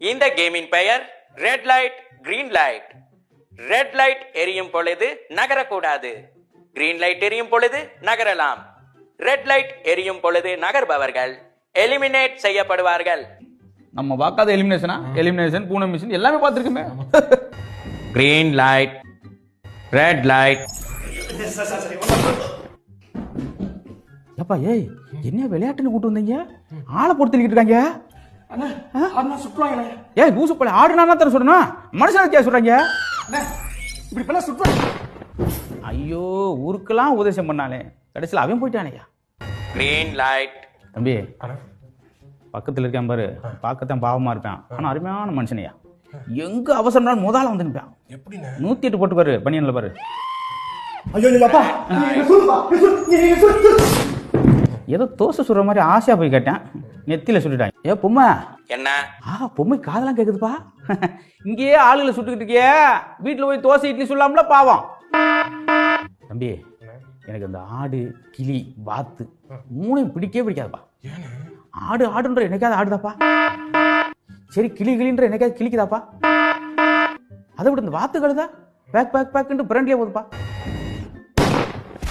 இந்த கேமின் பெயர் red light green light. Red light எரியும் பொழுது நகரக்கூடாது, கிரீன் லைட் எரியும் பொழுது நகரலாம். ரெட் லைட் எரியும் பொழுது நகர்பவர்கள் எலிமினேட் செய்யப்படுவார்கள். நம்ம பார்க்காத எலிமினேஷன் பூனை மிஷின் எல்லாமே பார்த்துருக்குமே. Green light, red light. அப்பா ஏய் என்ன விளையாட்டுன்னு கூட்டு வந்தீங்க? ஆளை பொறுத்துக்கிட்டு இருக்காங்க. ஏய் பூசு போல ஆடுனா தர சொல்லணும், மனுஷனுக்கு சொல்றாங்க. ஐயோ ஊருக்கெல்லாம் உபதேசம் பண்ணாலே கடைசியில் அவன் போயிட்டானையா. Green light. தம்பி பக்கத்தில் இருக்கான் பாரு, பார்க்கத்தான் பாவமா இருப்பான், ஆனா அருமையான மனுஷனையா. எங்க அவசரம் முதல்ல வந்து நிற்பான். 108 போட்டு பாரு பனியன்ல பாரு. ஏதோ தோசை சுடுற மாதிரி ஆசையா போய் கேட்டேன், நெத்தியில சுட்டுட்டாங்க. ஏ பொம்மை என்ன? பொம்மை காதெல்லாம் கேக்குதுப்பா. இங்கேயே ஆளுகளை சுட்டுக்கிட்டு இருக்கிய, வீட்டுல போய் தோசை இட்லி சொல்லலாம்ல பாவம். தம்பி எனக்கு அந்த ஆடு கிளி வாத்து மூணையும் பிடிக்கவே பிடிக்காதுப்பா. ஆடு ஆடுன்ற என்னைக்காவது ஆடுதாப்பா, சரி கிளி கிளின்ற என்னைக்காவது கிளிக்குதாப்பா. அதை விட இந்த வாத்து கழுதா பேக் பேக் பேக்குன்ட்டு பிரண்ட்லேயே போகுதுப்பா.